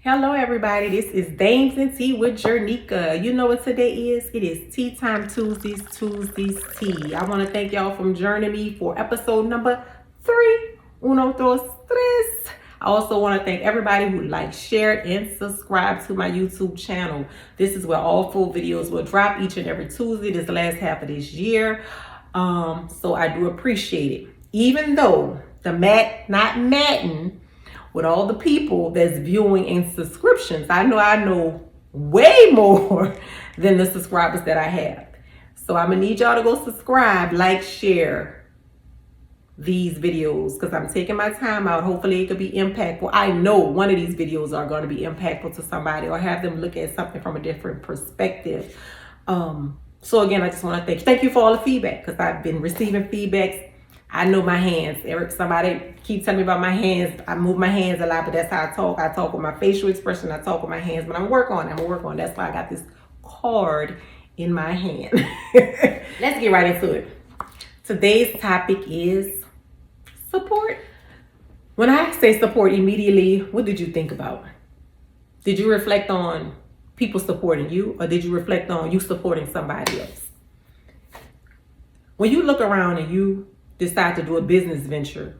Hello everybody, this is Dames and Tea with Jernika. You know what today is? It is Tea Time Tuesdays Tea. I want to thank y'all for joining me for episode number 3. Uno, dos, tres. I also want to thank everybody who liked, shared, and subscribed to my YouTube channel. This is where all full videos will drop each and every Tuesday this last half of this year. So I do appreciate it. Even though the not Madden, with all the people that's viewing and subscriptions, I know way more than the subscribers that I have. So I'm gonna need y'all to go subscribe, like, share these videos because I'm taking my time out. Hopefully it could be impactful. I know one of these videos are going to be impactful to somebody or have them look at something from a different perspective. So again, I just want to thank you for all the feedback because I've been receiving feedbacks. I know my hands. Somebody keep telling me about my hands. I move my hands a lot, but that's how I talk. I talk with my facial expression. I talk with my hands, but I'm gonna work on. That's why I got this card in my hand. Let's get right into it. Today's topic is support. When I say support immediately, what did you think about? Did you reflect on people supporting you, or did you reflect on you supporting somebody else? When you look around and you decide to do a business venture,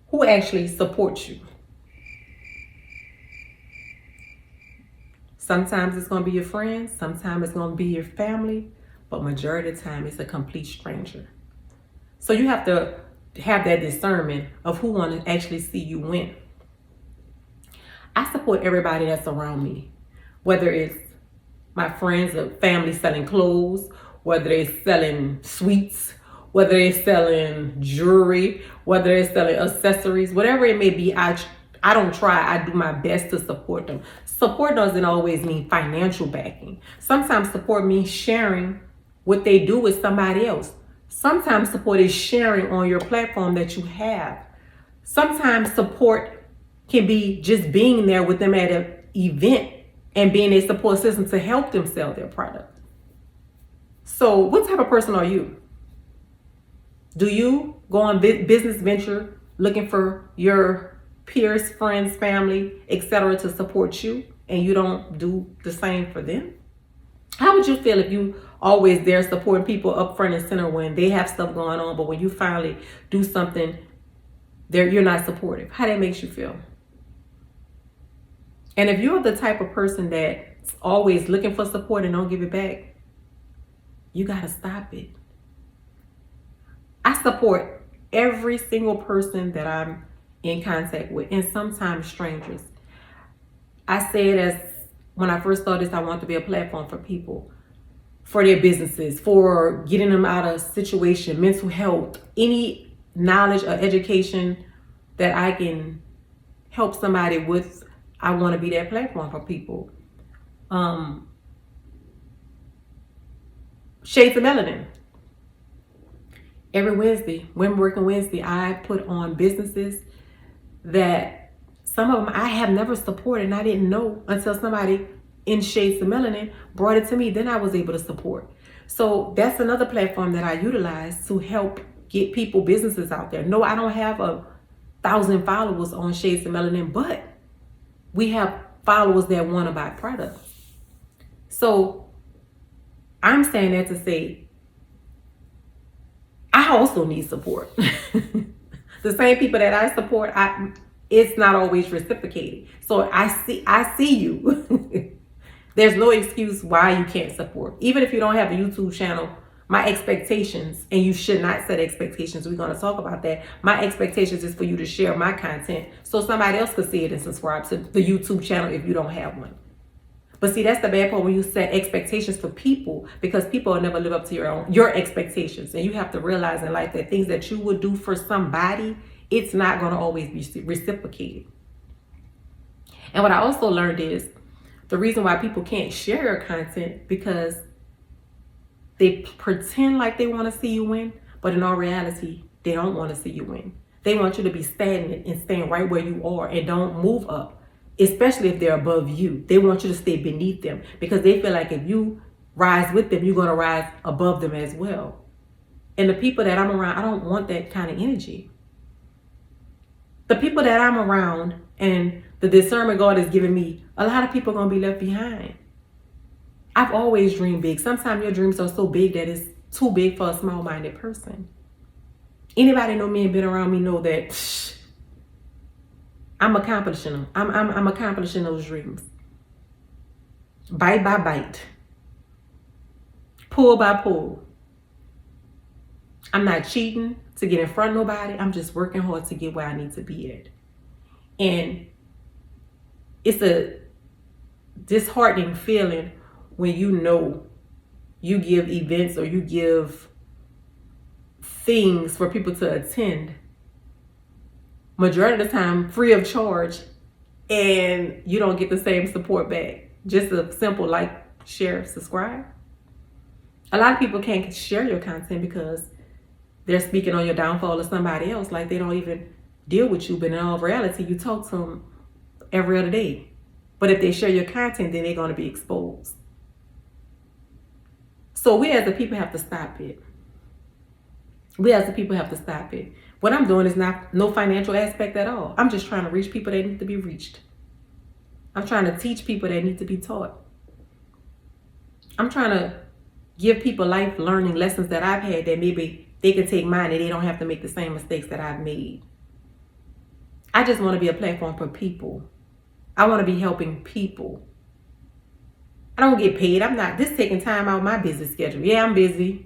who actually supports you? Sometimes it's going to be your friends, sometimes it's going to be your family, but majority of the time it's a complete stranger. So you have to have that discernment of who want to actually see you win. I support everybody that's around me, whether it's my friends or family selling clothes, whether they're selling sweets, whether they're selling jewelry, whether they're selling accessories, whatever it may be, I do my best to support them. Support doesn't always mean financial backing. Sometimes support means sharing what they do with somebody else. Sometimes support is sharing on your platform that you have. Sometimes support can be just being there with them at an event and being a support system to help them sell their product. So what type of person are you? Do you go on business venture looking for your peers, friends, family, etc. to support you, and you don't do the same for them? How would you feel if you always there supporting people up front and center when they have stuff going on, but when you finally do something, you're not supportive? How that makes you feel? And if you're the type of person that's always looking for support and don't give it back, you gotta stop it. I support every single person that I'm in contact with, and sometimes strangers. I say it as when I first started this, I want to be a platform for people, for their businesses, for getting them out of situation, mental health, any knowledge or education that I can help somebody with. I want to be that platform for people. Shades of Melanin. Every Wednesday, Women Working Wednesday, I put on businesses that some of them I have never supported and I didn't know until somebody in Shades of Melanin brought it to me. Then I was able to support. So that's another platform that I utilize to help get people businesses out there. No, I don't have 1,000 followers on Shades of Melanin, but we have followers that want to buy products. So I'm saying that to say, I also need support. The same people that I support, it's not always reciprocated. So I see you. There's no excuse why you can't support. Even if you don't have a YouTube channel, my expectations, and you should not set expectations, we're going to talk about that. My expectations is for you to share my content so somebody else could see it and subscribe to the YouTube channel if you don't have one. But see, that's the bad part when you set expectations for people, because people will never live up to your expectations. And you have to realize in life that things that you would do for somebody, it's not going to always be reciprocated. And what I also learned is the reason why people can't share your content because they pretend like they want to see you win, but in all reality, they don't want to see you win. They want you to be stagnant and staying right where you are and don't move up. Especially if they're above you. They want you to stay beneath them because they feel like if you rise with them, you're going to rise above them as well. And the people that I'm around, I don't want that kind of energy. The people that I'm around and The discernment God is giving me, a lot of people are going to be left behind. I've always dreamed big. Sometimes your dreams are so big that it's too big for a small-minded person. Anybody know me and been around me know that I'm accomplishing them. I'm accomplishing those dreams. Bite by bite. Pull by pull. I'm not cheating to get in front of nobody. I'm just working hard to get where I need to be at. And it's a disheartening feeling when you know you give events or you give things for people to attend, majority of the time free of charge, and you don't get the same support back. Just a simple like, share, subscribe. A lot of people can't share your content because they're speaking on your downfall of somebody else, like they don't even deal with you, but in all reality, you talk to them every other day. But if they share your content, then they're going to be exposed. So we as the people have to stop it. We as the people have to stop it. What I'm doing is not no financial aspect at all. I'm just trying to reach people that need to be reached. I'm trying to teach people that need to be taught. I'm trying to give people life learning lessons that I've had that maybe they can take mine and they don't have to make the same mistakes that I've made. I just want to be a platform for people. I want to be helping people. I don't get paid. I'm not just taking time out of my busy schedule. Yeah, I'm busy.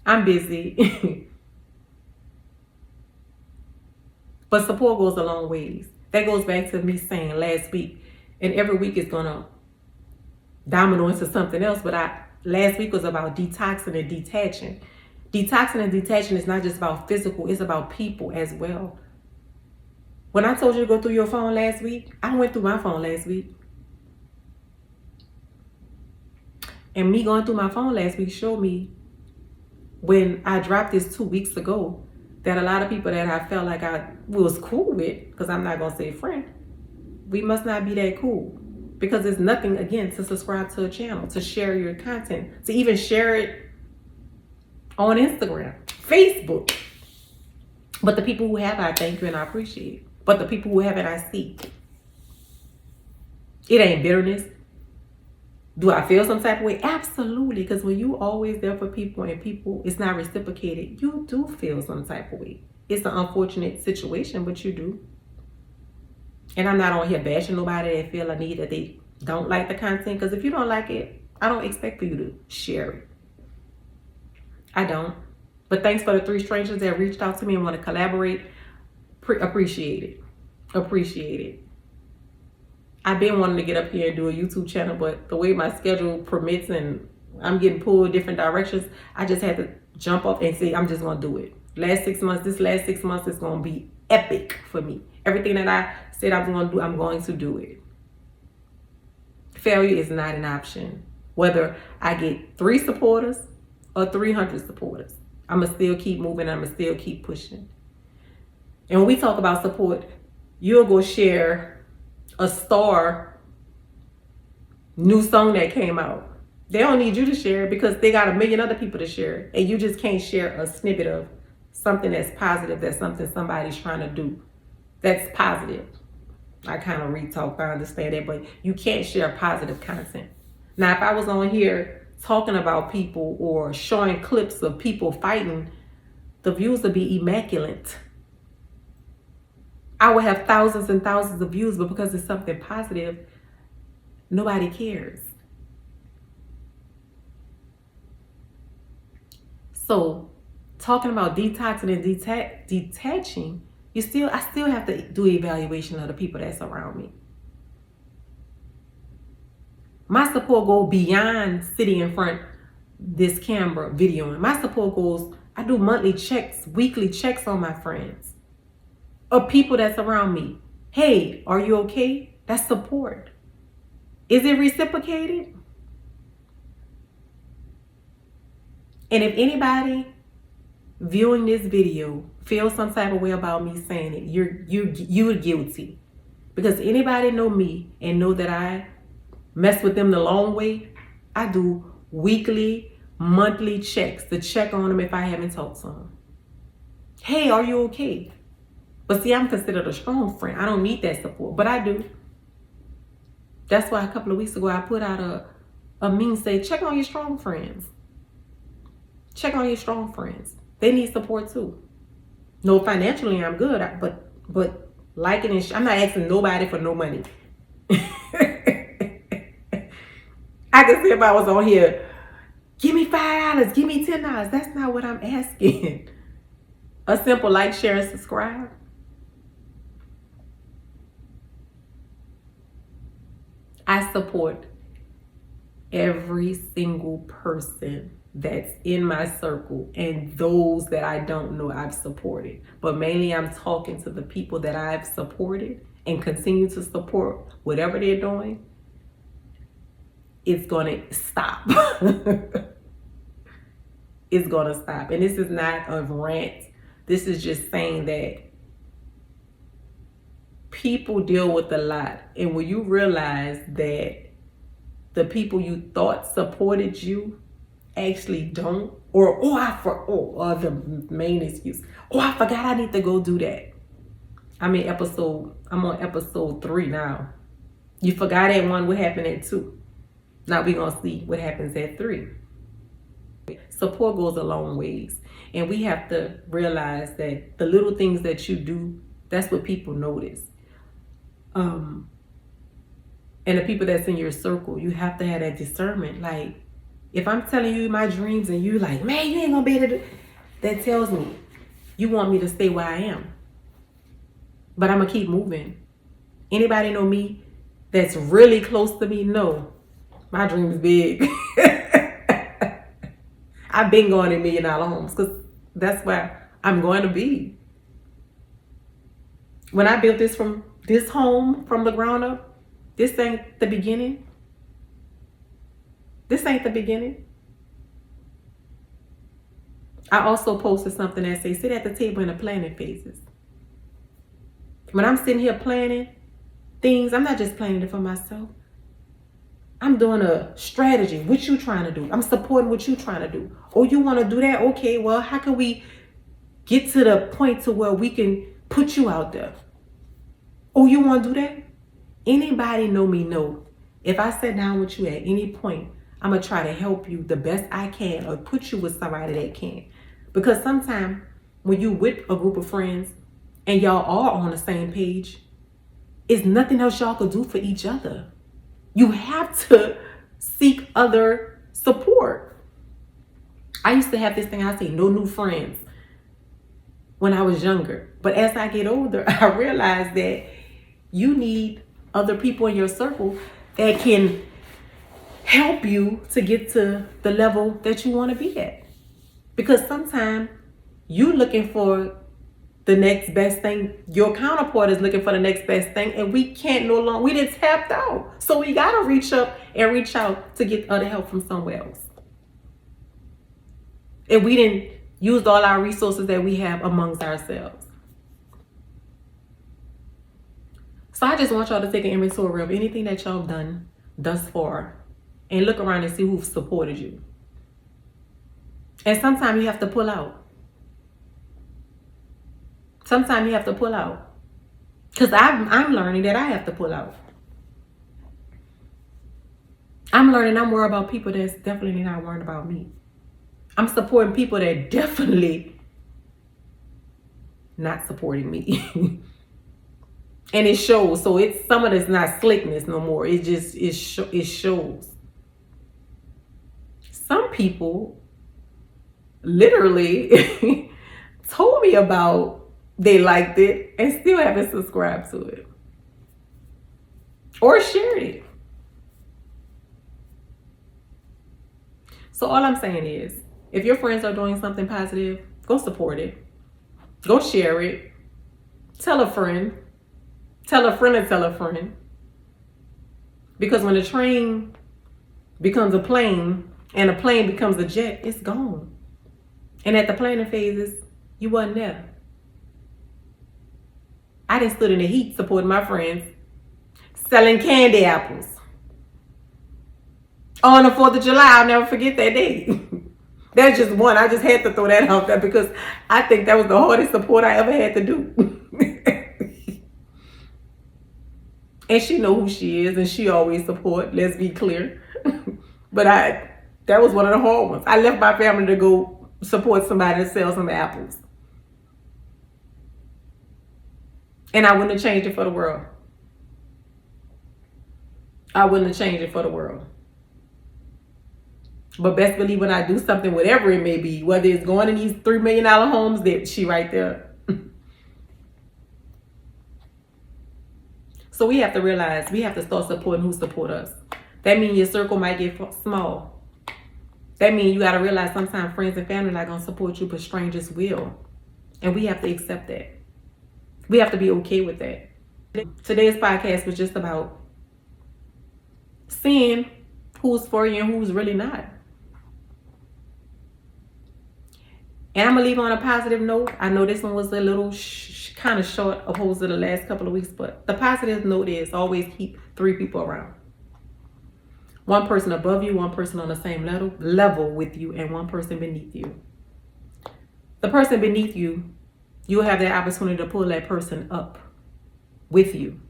I'm busy. But support goes a long ways. That goes back to me saying last week, and every week is going to domino into something else, but last week was about detoxing and detaching. Detoxing and detaching is not just about physical, it's about people as well. When I told you to go through your phone last week, I went through my phone last week. And me going through my phone last week showed me, when I dropped this 2 weeks ago, that a lot of people that I felt like I was cool with, because I'm not going to say friend, we must not be that cool. Because there's nothing, again, to subscribe to a channel, to share your content, to even share it on Instagram, Facebook. But the people who have, I thank you and I appreciate it. But the people who haven't, I see. It ain't bitterness. Do I feel some type of way? Absolutely. Because when you always there for people and people, it's not reciprocated, you do feel some type of way. It's an unfortunate situation, but you do. And I'm not on here bashing nobody that feel a need that they don't like the content. Because if you don't like it, I don't expect for you to share it. I don't. But thanks for the 3 strangers that reached out to me and want to collaborate. Appreciate it. Appreciate it. I've been wanting to get up here and do a YouTube channel, but the way my schedule permits and I'm getting pulled different directions, I just had to jump up and say, I'm just going to do it. This last 6 months is going to be epic for me. Everything that I said I was going to do, I'm going to do it. Failure is not an option. Whether I get 3 supporters or 300 supporters, I'm going to still keep moving. I'm going to still keep pushing. And when we talk about support, you'll go share a star new song that came out. They don't need you to share it because they got 1 million other people to share it. And you just can't share a snippet of something that's positive, that's something somebody's trying to do. That's positive. I kind of re-talk, I understand that, but you can't share positive content. Now, if I was on here talking about people or showing clips of people fighting, the views would be immaculate. I would have thousands and thousands of views, but because it's something positive, nobody cares. So, talking about detoxing and detaching, I still have to do evaluation of the people that's around me. My support goes beyond sitting in front this camera videoing. My support goes, I do monthly checks, weekly checks on my friends, or people that's around me. Hey, are you okay? That's support. Is it reciprocated? And if anybody viewing this video feels some type of way about me saying it, you're guilty. Because anybody know me and know that I mess with them the long way, I do weekly, monthly checks to check on them if I haven't talked to them. Hey, are you okay? But see, I'm considered a strong friend. I don't need that support, but I do. That's why a couple of weeks ago I put out a meme say, check on your strong friends. Check on your strong friends. They need support too. No, financially I'm good, but liking and I'm not asking nobody for no money. I can say if I was on here, give me $5, give me $10. That's not what I'm asking. A simple like, share, and subscribe. I support every single person that's in my circle, and those that I don't know I've supported. But mainly I'm talking to the people that I've supported and continue to support. Whatever they're doing, it's gonna stop. It's gonna stop. And this is not a rant. This is just saying that people deal with a lot. And when you realize that the people you thought supported you actually don't, or the main excuse, I forgot I need to go do that. I'm on episode 3 now. You forgot at 1, what happened at 2. Now we're gonna see what happens at 3. Support goes a long ways, and we have to realize that the little things that you do, that's what people notice. And the people that's in your circle, you have to have that discernment. Like, if I'm telling you my dreams and you like, man, you ain't gonna be able to do, that tells me you want me to stay where I am. But I'm gonna keep moving. Anybody know me that's really close to me? No, my dream is big. I've been going in $1 million homes because that's where I'm going to be. When I built this home from the ground up, this ain't the beginning. This ain't the beginning. I also posted something that says, sit at the table in the planning phases. When I'm sitting here planning things, I'm not just planning it for myself. I'm doing a strategy. What you trying to do? I'm supporting what you trying to do. Oh, you want to do that? Okay, well, how can we get to the point to where we can put you out there? Oh, you want to do that? Anybody know me know. If I sit down with you at any point, I'm going to try to help you the best I can or put you with somebody that can. Because sometimes when you with a group of friends and y'all are on the same page, it's nothing else y'all could do for each other. You have to seek other support. I used to have this thing I say, no new friends, when I was younger. But as I get older, I realize that you need other people in your circle that can help you to get to the level that you want to be at. Because sometimes you looking for the next best thing, your counterpart is looking for the next best thing, and we can't no longer, we done tapped out. So we got to reach up and reach out to get other help from somewhere else. And we didn't use all our resources that we have amongst ourselves. So I just want y'all to take an inventory of anything that y'all done thus far and look around and see who supported you. And sometimes you have to pull out. Sometimes you have to pull out. Because I'm learning that I have to pull out. I'm learning I'm worried about people that's definitely not worried about me. I'm supporting people that definitely not supporting me. And it shows. So it's some of it's not slickness no more. It just it shows. Some people literally told me about they liked it and still haven't subscribed to it or shared it. So all I'm saying is, if your friends are doing something positive, go support it. Go share it. Tell a friend. Tell a friend and tell a friend. Because when a train becomes a plane and a plane becomes a jet, it's gone. And at the planning phases, you wasn't there. I done stood in the heat supporting my friends, selling candy apples. On the 4th of July, I'll never forget that day. That's just one. I just had to throw that out there because I think that was the hardest support I ever had to do. And she know who she is, and she always support. Let's be clear. But that was one of the hard ones. I left my family to go support somebody that sells some apples. And I wouldn't have changed it for the world. I wouldn't have changed it for the world. But best believe when I do something, whatever it may be, whether it's going in these $3 million homes, that she right there. So we have to realize we have to start supporting who support us. That means your circle might get small. That means you got to realize sometimes friends and family are not going to support you, but strangers will. And we have to accept that. We have to be okay with that. Today's podcast was just about seeing who's for you and who's really not. And I'm going to leave on a positive note. I know this one was a little kind of short opposed to the last couple of weeks, but the positive note is always keep 3 people around. 1 person above you, 1 person on the same level with you, and 1 person beneath you. The person beneath you, you'll have that opportunity to pull that person up with you.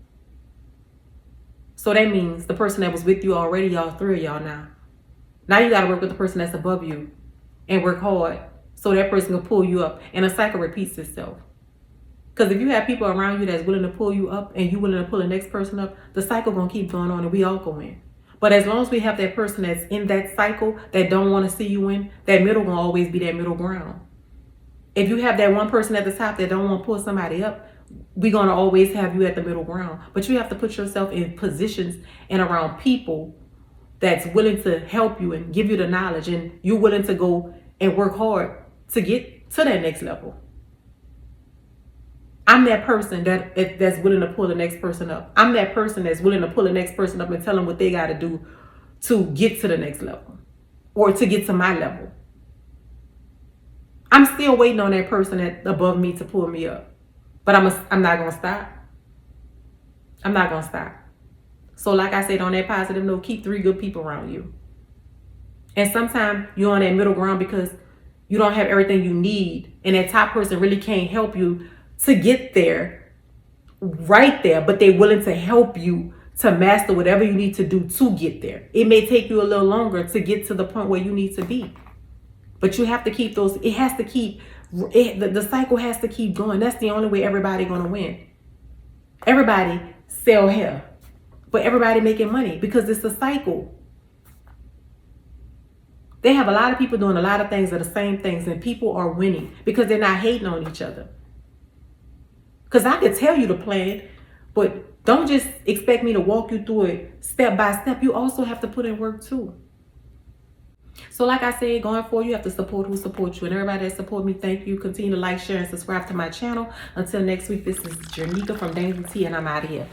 So that means the person that was with you already, y'all 3 of y'all now. Now you got to work with the person that's above you and work hard so that person can pull you up. And the cycle repeats itself. Because if you have people around you that's willing to pull you up and you willing to pull the next person up, the cycle going to keep going on and we all go in. But as long as we have that person that's in that cycle that don't want to see you in, that middle will always be that middle ground. If you have that 1 person at the top that don't want to pull somebody up, we're going to always have you at the middle ground. But you have to put yourself in positions and around people that's willing to help you and give you the knowledge, and you're willing to go and work hard to get to that next level. I'm that person that's willing to pull the next person up. I'm that person that's willing to pull the next person up and tell them what they got to do to get to the next level or to get to my level. I'm still waiting on that person that's above me to pull me up. But I'm not going to stop. I'm not going to stop. So like I said, on that positive note, keep 3 good people around you. And sometimes you're on that middle ground because you don't have everything you need. And that top person really can't help you to get there right there. But they're willing to help you to master whatever you need to do to get there. It may take you a little longer to get to the point where you need to be. But you have to keep those, it has to keep, the cycle has to keep going. That's the only way everybody going to win. Everybody sell hair, but everybody making money because it's a cycle. They have a lot of people doing a lot of things that are the same things, and people are winning because they're not hating on each other. Because I could tell you the plan, but don't just expect me to walk you through it step by step. You also have to put in work too. So like I said, going forward, you have to support who supports you. And everybody that support me, thank you. Continue to like, share, and subscribe to my channel. Until next week, this is Jernika from Dames and Tea, and I'm out of here.